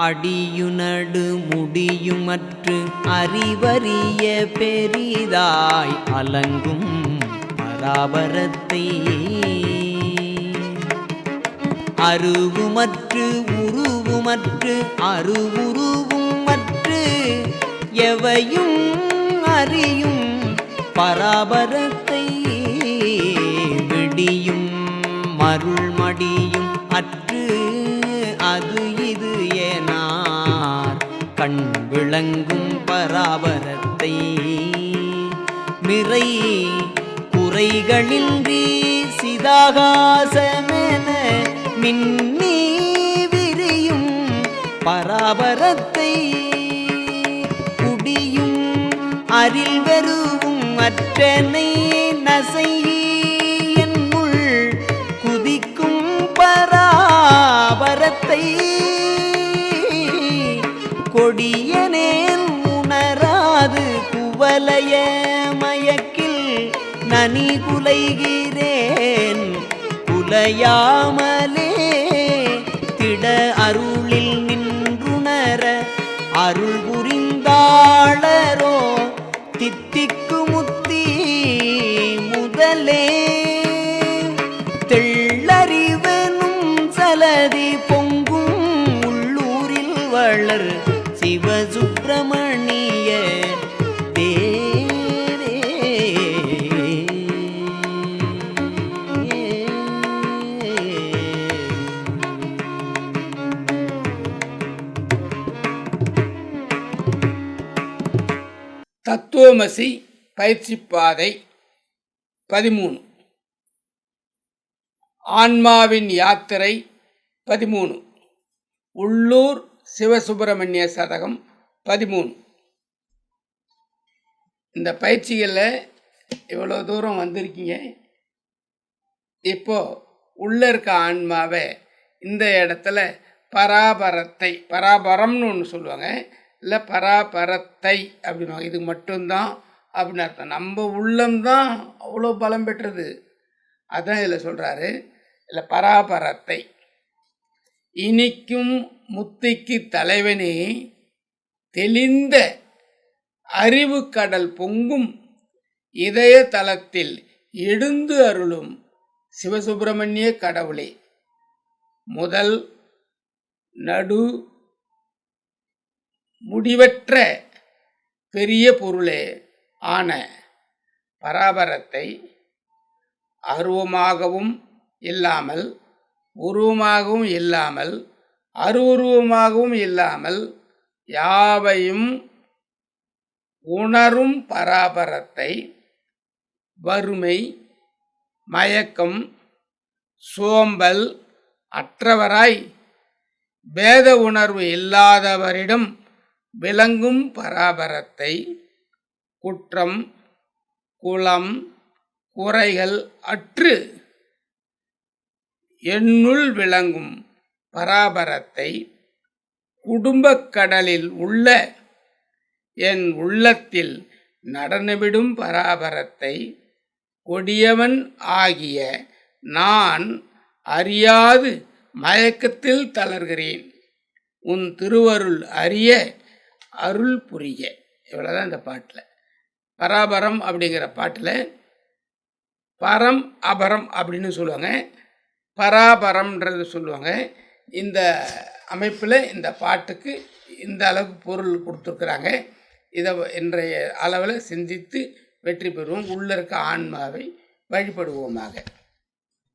அடியுனடு முடியுமற்று அறிவறிய பெரிதாய் அலங்கும் பராபரத்தை அருவுமற்று உருவுமற்று அருவுருவும் மற்று எவையும் அறியும் பராபரத்தை விடியும் மருள்மடியும் அற்று அது இது ஏனார் கண் விளங்கும் பராபரத்தை மிறை குறைகளின்றி சிதாகாசமென மின்னி விரியும் பராபரத்தை குடியும் அரில் வெறுவும் அற்றனை நசை என்னுள் குதிக்கும் பராபரத்தை கொடியனேன் உணராது குவலய மயக்கில் நனி குலைகிறேன் குலையாமலே திட அருளில் நின்றுணர அருள் புரிந்தாளரோ தித்திக்கு முத்தி முதலே தெள்ளறிவனும் சலதி பொங்கும் உள்ளூரில் வளர் சிவசுப்பிரமணிய தேவே. தத்துவமசி பயிற்சி பாதை 13. ஆன்மாவின் யாத்திரை 13. உள்ளூர் சிவசுப்பிரமணிய சதகம் 13. இந்த பயிற்சிகளில் இவ்வளோ தூரம் வந்திருக்கீங்க. இப்போ உள்ள இருக்க ஆன்மாவை இந்த இடத்துல பராபரம்னு ஒன்று சொல்லுவாங்க, இல்லை பராபரத்தை அப்படின்வாங்க. இது மட்டும்தான் அப்படின்னு அர்த்தம். நம்ம உள்ளம்தான் அவ்வளோ பலம் பெற்றது. அதான் இதில் சொல்கிறாரு. இல்லை பராபரத்தை இனிக்கும் முத்திக்கு தலைவனே தெளிந்த அறிவு கடல் பொங்கும் இதய தலத்தில் எழுந்து அருளும் சிவசுப்பிரமணிய கடவுளே, முதல் நடு முடிவற்ற பெரிய பொருளே ஆன பராபரத்தை அருவமாகவும் இல்லாமல் உருவமாகவும் இல்லாமல் அருவுருவமாகவும் இல்லாமல் யாவையும் உணரும் பராபரத்தை வறுமை மயக்கம் சோம்பல் அற்றவராய் பேத உணர்வு இல்லாதவரிடம் விளங்கும் பராபரத்தை குற்றம் குலம் குறைகள் அற்று என்னுள் விளங்கும் பராபரத்தை குடும்பக் கடலில் உள்ள என் உள்ளத்தில் நடனமிடும் பராபரத்தை கொடியவன் ஆகிய நான் அறியாது மயக்கத்தில் தளர்கிறேன். உன் திருவருள் அறிய அருள் புரிய. இவ்வளோதான் இந்த பாட்டில். பராபரம் அப்படிங்கிற பாட்டில் பரம் அபரம் அப்படின்னு சொல்லுவாங்க, பராபரம்ன்றது சொல்லுவாங்க. இந்த அமைப்பில் இந்த பாட்டுக்கு இந்த அளவுக்கு பொருள் கொடுத்துருக்குறாங்க. இதை இன்றைய அளவில் சிந்தித்து வெற்றி பெறுவோம். உள்ள இருக்க ஆன்மாவை வழிபடுவோமாக.